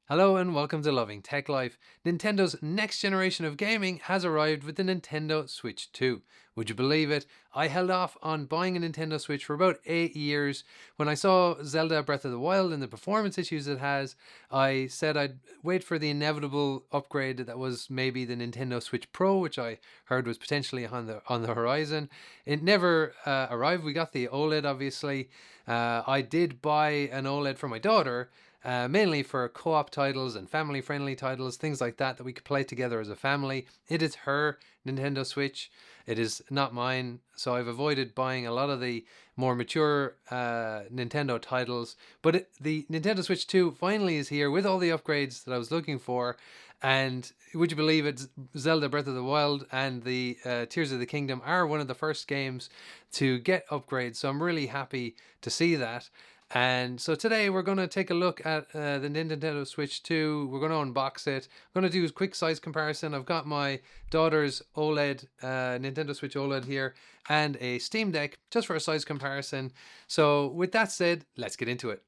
Hello and welcome to Loving Tech Life. Nintendo's next generation of gaming has arrived with the Nintendo Switch 2. Would you believe it? I held off on buying a Nintendo Switch for about 8 years. When I saw Zelda Breath of the Wild and the performance issues it has, I said I'd wait for the inevitable upgrade that was maybe the Nintendo Switch Pro, which I heard was potentially on the horizon. It never arrived. We got the OLED, obviously. I did buy an OLED for my daughter, mainly for co-op titles and family-friendly titles, things like that we could play together as a family. It is her Nintendo Switch. It is not mine, so I've avoided buying a lot of the more mature Nintendo titles. But the Nintendo Switch 2 finally is here with all the upgrades that I was looking for. And would you believe it, Zelda Breath of the Wild and the Tears of the Kingdom are one of the first games to get upgrades. So I'm really happy to see that. And so today we're going to take a look at the Nintendo Switch 2. We're going to unbox it. I'm going to do a quick size comparison. I've got my daughter's OLED, Nintendo Switch OLED here, and a Steam Deck just for a size comparison. So with that said, let's get into it.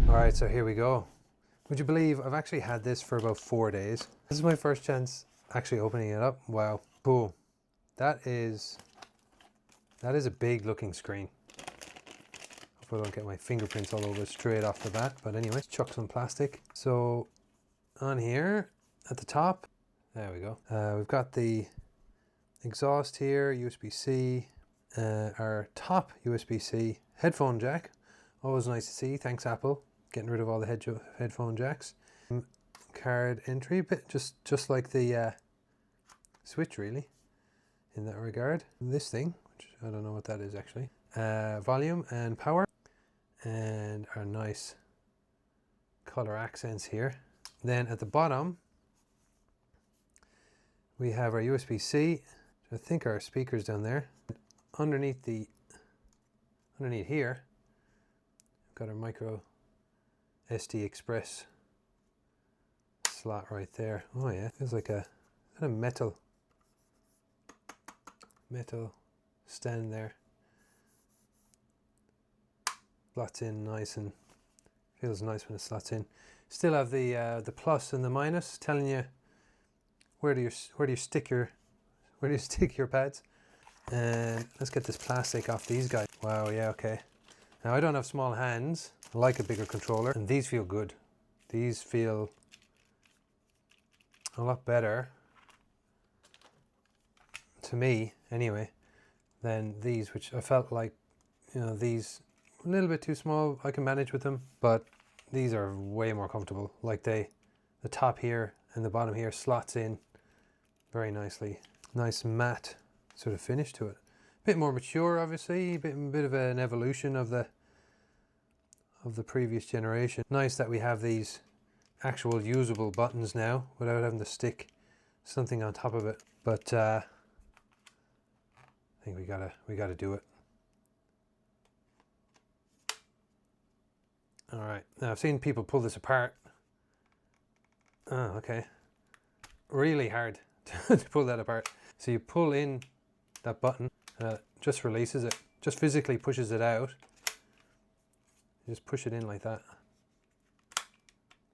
All right, so here we go. Would you believe I've actually had this for about 4 days? This is my first chance actually opening it up. Wow, cool. That is a big looking screen. I don't get my fingerprints all over straight off the bat, but anyway, let's chuck some plastic. So on here at the top, there we go. We've got the exhaust here, USB-C, our top USB-C headphone jack. Always nice to see. Thanks, Apple, getting rid of all the headphone jacks. Card entry, bit just like the Switch, really, in that regard. This thing, which I don't know what that is actually. Volume and power. And our nice color accents here. Then at the bottom we have our USB-C. I think our speakers down there. Underneath here we've got our micro SD Express slot right there. Oh yeah, feels like a metal stand there. Slots in nice and feels nice when it slots in. Still have the plus and the minus telling you where do you stick your pads. And let's get this plastic off these guys. Wow, yeah, okay. Now I don't have small hands. I like a bigger controller, and these feel good. These feel a lot better to me anyway than these, which I felt like, these a little bit too small. I can manage with them, but these are way more comfortable. Like the top here and the bottom here slots in very nicely. Nice matte sort of finish to it. A bit more mature, obviously. A bit of an evolution of the previous generation. Nice that we have these actual usable buttons now without having to stick something on top of it. But I think we gotta do it. All right, now I've seen people pull this apart. Oh, okay. Really hard to pull that apart. So you pull in that button, just releases it, just physically pushes it out. You just push it in like that,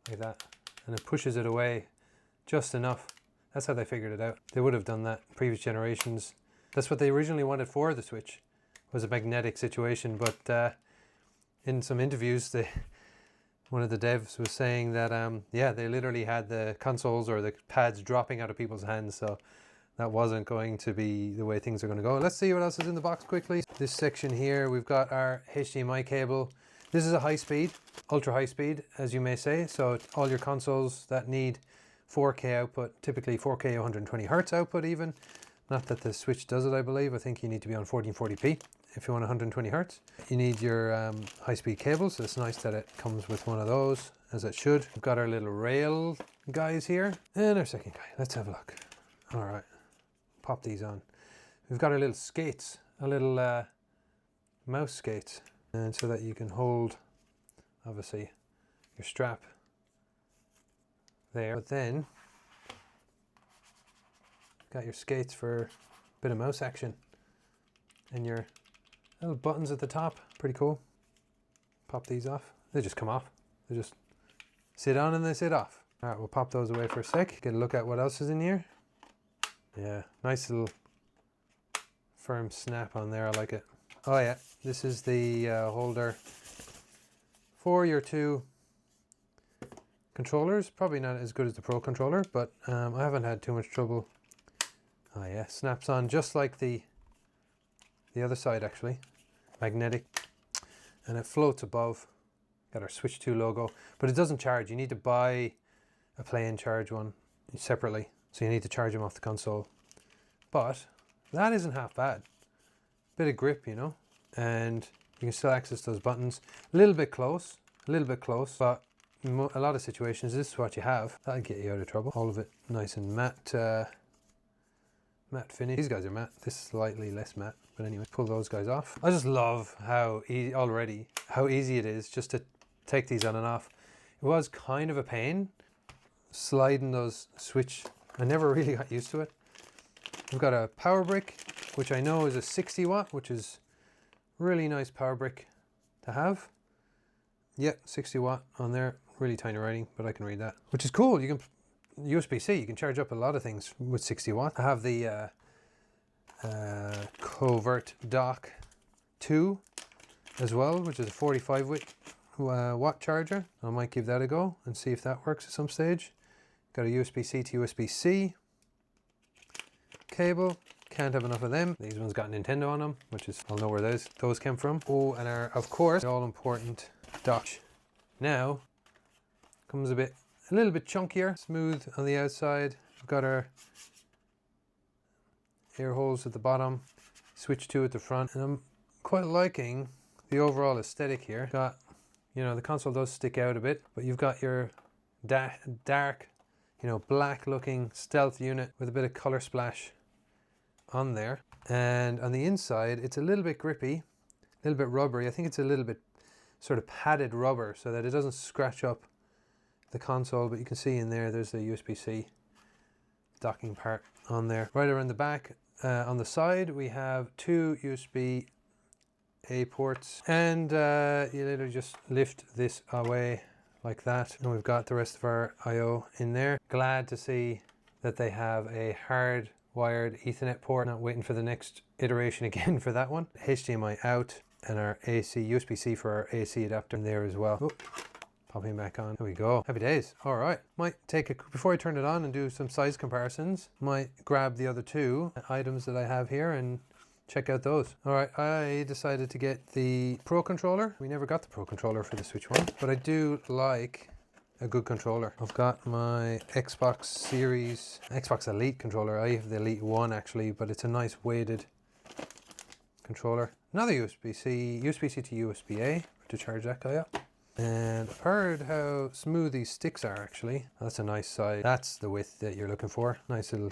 and it pushes it away just enough. That's how they figured it out. They would have done that in previous generations. That's what they originally wanted for the Switch, was a magnetic situation, but in some interviews, one of the devs was saying that they literally had the consoles or the pads dropping out of people's hands, so that wasn't going to be the way things are going to go. Let's see what else is in the box quickly. This section here, we've got our HDMI cable. This is a high speed, ultra high speed, as you may say, so all your consoles that need 4K output, typically 4K 120 hertz output even. Not that the Switch does it, I believe. I think you need to be on 1440p if you want 120 hertz. You need your high-speed cable, so it's nice that it comes with one of those, as it should. We've got our little rail guys here, and our second guy. Let's have a look. All right, pop these on. We've got our little skates, a little mouse skates, and so that you can hold, obviously, your strap there. But then got your skates for a bit of mouse action, and your little buttons at the top. Pretty cool. Pop these off. They just come off. They just sit on and they sit off. All right, we'll pop those away for a sec. Get a look at what else is in here. Yeah, nice little firm snap on there. I like it. Oh yeah, this is the holder for your two controllers. Probably not as good as the Pro controller, but I haven't had too much trouble. Oh yeah, snaps on just like the other side actually. Magnetic. And it floats above. Got our Switch 2 logo, but it doesn't charge. You need to buy a play and charge one separately. So you need to charge them off the console. But that isn't half bad. Bit of grip, you know, and you can still access those buttons. A little bit close, but in a lot of situations, this is what you have. That'll get you out of trouble. All of it nice and matte, matte finish. These guys are matte. This is slightly less matte, but anyway, pull those guys off. I just love how easy it is just to take these on and off. It was kind of a pain sliding those switch. I never really got used to it. We've got a power brick, which I know is a 60 watt, which is really nice power brick to have. Yep, 60 watt on there. Really tiny writing, but I can read that, which is cool. You can USB-C. You can charge up a lot of things with 60 watt. I have the Covert Dock 2 as well, which is a 45 watt charger. I might give that a go and see if that works at some stage. Got a USB-C to USB-C cable. Can't have enough of them. These ones got Nintendo on them, which is, I'll know where those came from. Oh, and our, of course, all important dock. Now comes a little bit chunkier, smooth on the outside. We've got our air holes at the bottom, Switch 2 at the front, and I'm quite liking the overall aesthetic here. Got, you know, the console does stick out a bit, but you've got your dark, you know, black looking stealth unit with a bit of color splash on there. And on the inside, it's a little bit grippy, a little bit rubbery. I think it's a little bit sort of padded rubber so that it doesn't scratch up the console, but you can see in there, there's the USB-C docking part on there. Right around the back, on the side, we have two USB-A ports, and you literally just lift this away like that, and we've got the rest of our I/O in there. Glad to see that they have a hard wired Ethernet port. Not waiting for the next iteration again for that one. HDMI out, and our AC, USB-C for our AC adapter in there as well. Oh, popping back on. There we go. Happy days. All right. Might take before I turn it on and do some size comparisons, might grab the other two items that I have here and check out those. All right. I decided to get the Pro controller. We never got the Pro controller for the Switch 1, but I do like a good controller. I've got my Xbox Elite controller. I have the Elite 1 actually, but it's a nice weighted controller. Another USB-C to USB-A to charge that guy up. And I've heard how smooth these sticks are actually. That's a nice size. That's the width that you're looking for. Nice little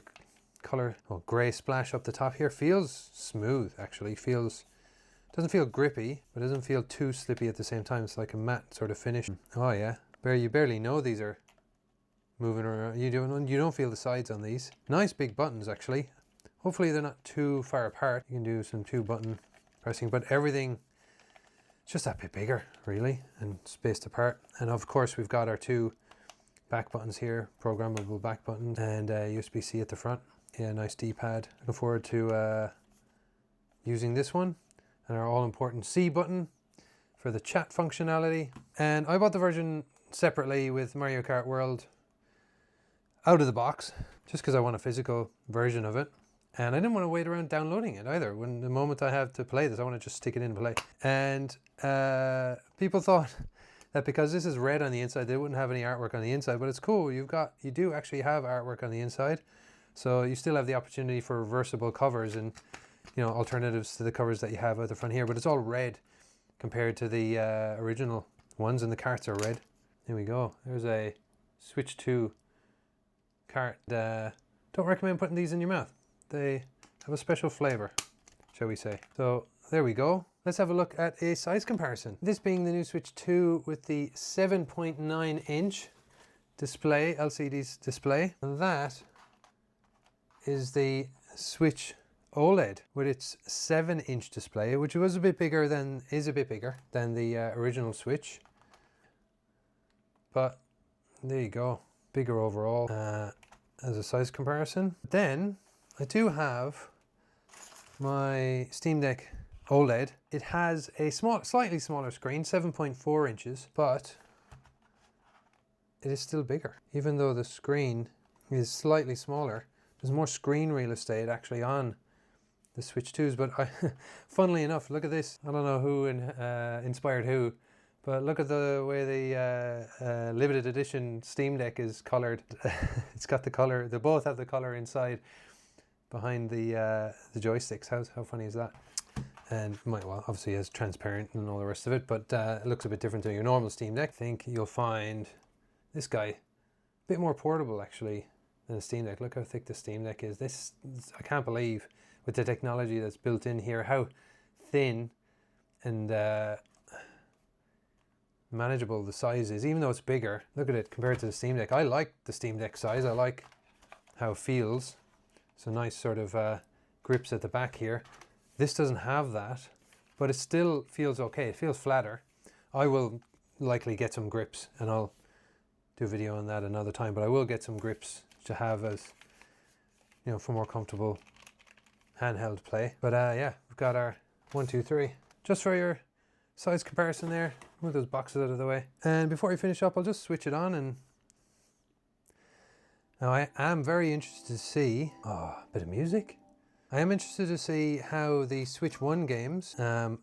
color, grey splash up the top here. Feels smooth actually. Doesn't feel grippy, but doesn't feel too slippy at the same time. It's like a matte sort of finish. Oh yeah, you barely know these are moving around. You don't feel the sides on these. Nice big buttons actually. Hopefully they're not too far apart. You can do some 2-button pressing, but everything just that bit bigger really and spaced apart. And of course we've got our two back buttons here, programmable back buttons, and USB-C at the front. Yeah, nice D-pad. Looking forward to using this one, and our all-important C button for the chat functionality. And I bought the version separately with Mario Kart World out of the box just because I want a physical version of it. And I didn't want to wait around downloading it either. When the moment I have to play this, I want to just stick it in and play. And people thought that because this is red on the inside, they wouldn't have any artwork on the inside, but it's cool. You do actually have artwork on the inside. So you still have the opportunity for reversible covers and, you know, alternatives to the covers that you have at the front here, but it's all red compared to the original ones, and the carts are red. There we go. There's a Switch 2 cart. Don't recommend putting these in your mouth. They have a special flavor, shall we say. So there we go. Let's have a look at a size comparison. This being the new Switch 2 with the 7.9 inch display, LCD display. And that is the Switch OLED with its 7-inch display, which is a bit bigger than the original Switch. But there you go. Bigger overall as a size comparison. Then I do have my Steam Deck OLED. It has a slightly smaller screen, 7.4 inches, but it is still bigger. Even though the screen is slightly smaller, there's more screen real estate actually on the Switch 2s. But funnily enough, look at this. I don't know who inspired who, but look at the way the limited edition Steam Deck is colored. It's got the color. They both have the color inside behind the joysticks. How funny is that? And well, obviously it's transparent and all the rest of it, but it looks a bit different to your normal Steam Deck. I think you'll find this guy a bit more portable actually than the Steam Deck. Look how thick the Steam Deck is. This, I can't believe with the technology that's built in here, how thin and manageable the size is, even though it's bigger. Look at it compared to the Steam Deck. I like the Steam Deck size. I like how it feels. So nice sort of grips at the back here. This doesn't have that, but it still feels okay. It feels flatter. I will likely get some grips, and I'll do a video on that another time, but I will get some grips to have as, you know, for more comfortable handheld play. But yeah, we've got our 1, 2, 3. Just for your size comparison there, move those boxes out of the way. And before I finish up, I'll just switch it on. And now I am very interested to see, a bit of music. I am interested to see how the Switch 1 games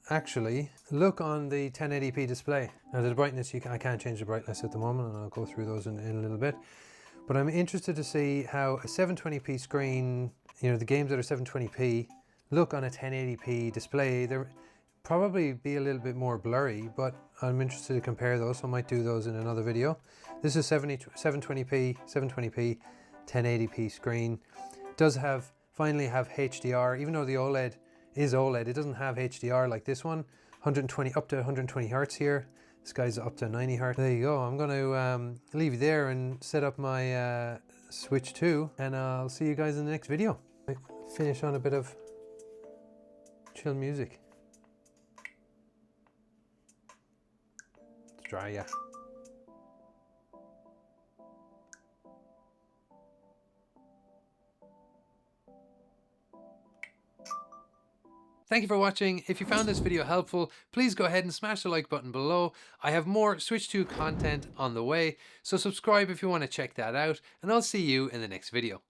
actually look on the 1080p display. Now the brightness, I can't change the brightness at the moment, and I'll go through those in a little bit. But I'm interested to see how a 720p screen, you know, the games that are 720p look on a 1080p display. They're probably be a little bit more blurry, but I'm interested to compare those, so I might do those in another video. This is 720p, 1080p screen. It does finally have HDR, even though the OLED is OLED, it doesn't have HDR like this one. 120 up to 120 hertz here. This guy's up to 90 hertz. There you go. I'm going to leave you there and set up my Switch 2, and I'll see you guys in the next video. Finish on a bit of chill music. It's dry, yeah. Thank you for watching. If you found this video helpful, please go ahead and smash the like button below. I have more Switch 2 content on the way, so subscribe if you want to check that out, and I'll see you in the next video.